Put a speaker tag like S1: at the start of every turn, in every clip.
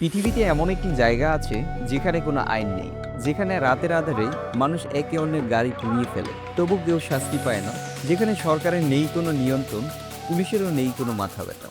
S1: পৃথিবীতে এমন একটি জায়গা আছে যেখানে কোনো আইন নেই, যেখানে রাতের আধারে মানুষ একে অন্যের গাড়ি পুড়িয়ে ফেলে, তবু কেউ শাস্তি পায় না। যেখানে সরকারের নেই কোনো নিয়ন্ত্রণ, পুলিশেরও নেই কোনো মাথা ব্যথা।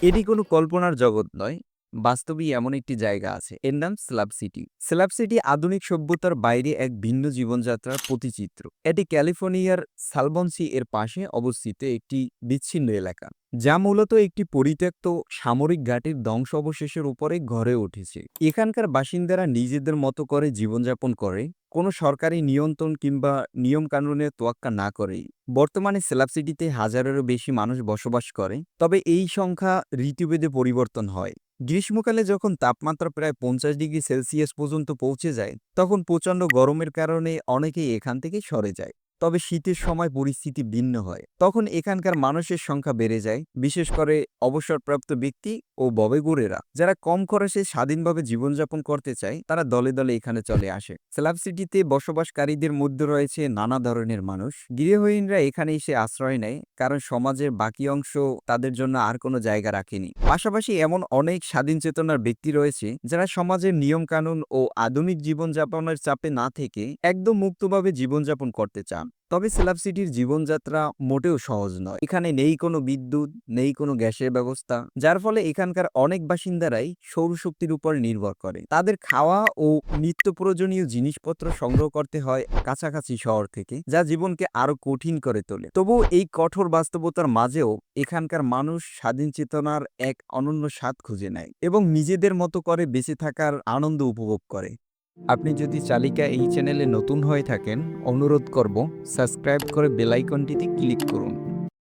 S1: এটি কোনো কল্পনার জগৎ নয়, বাস্তবেই এমন একটি জায়গা আছে। এর নাম স্ল্যাব সিটি। স্ল্যাব সিটি আধুনিক সভ্যতার বাইরে এক ভিন্ন জীবনযাত্রার প্রতিচিত্র। এটি ক্যালিফোর্নিয়ার সালবনসি এর পাশে অবস্থিত একটি বিচ্ছিন্ন এলাকা, যা মূলত একটি পরিত্যক্ত সামরিক ঘাঁটির ধ্বংস অবশেষের উপরে গড়ে উঠেছে। এখানকার বাসিন্দারা নিজেদের মতো করে জীবনযাপন করে, কোনো সরকারি নিয়ন্ত্রণ কিংবা নিয়মকানুনের তোয়াক্কা না করেই। বর্তমানে স্ল্যাব সিটিতে হাজারেরও বেশি মানুষ বসবাস করে, তবে এই সংখ্যা ঋতুভেদে পরিবর্তন হয়। গ্রীষ্মকালে যখন তাপমাত্রা প্রায় 50 ডিগ্রি সেলসিয়াস পর্যন্ত পৌঁছে যায়, তখন প্রচণ্ড গরমের কারণে অনেকেই এখান থেকে সরে যায়। তবে শীতের সময় পরিস্থিতি ভিন্ন হয়, তখন এখানকার মানুষের সংখ্যা বেড়ে যায়, বিশেষ করে অবসরপ্রাপ্ত ব্যক্তি ও ববেগুড়েরা, যারা কম খরচে স্বাধীনভাবে জীবনযাপন করতে চায়। তারা দলে দলে এখানে চলে আসে। স্ল্যাব সিটিতে বসবাসকারীদের মধ্যে রয়েছে নানা ধরনের মানুষ। গৃহহীনরা এখানে এসে আশ্রয় নেয়, কারণ সমাজের বাকি অংশ তাদের জন্য আর কোনো জায়গা রাখেনি। পাশাপাশি এমন অনেক স্বাধীন চেতনার ব্যক্তি রয়েছে, যারা সমাজের নিয়মকানুন ও আধুনিক জীবনযাপনের চাপে না থেকে একদম মুক্তভাবে জীবনযাপন করতে চান। তবে স্ল্যাব সিটির জীবনযাত্রা মোটেও সহজ নয়। এখানে নেই কোনো বিদ্যুৎ, নেই কোনো গ্যাসের ব্যবস্থা, যার ফলে এখানকার অনেক বাসিন্দারাই সৌরশক্তির উপর নির্ভর করে। তাদের খাওয়া ও নিত্য প্রয়োজনীয় জিনিসপত্র সংগ্রহ করতে হয় কাছাকাছি শহর থেকে, যা জীবনকে আরো কঠিন করে তোলে। তবুও এই কঠোর বাস্তবতার মাঝেও এখানকার মানুষ স্বাধীন চেতনার এক অনন্য স্বাদ খুঁজে নেয় এবং নিজেদের মতো করে বেঁচে থাকার আনন্দ উপভোগ করে। আপনি যদি চালিকা এই চ্যানেলে নতুন হয়ে থাকেন, অনুরোধ করব সাবস্ক্রাইব করে বেল আইকনটিতে ক্লিক করুন,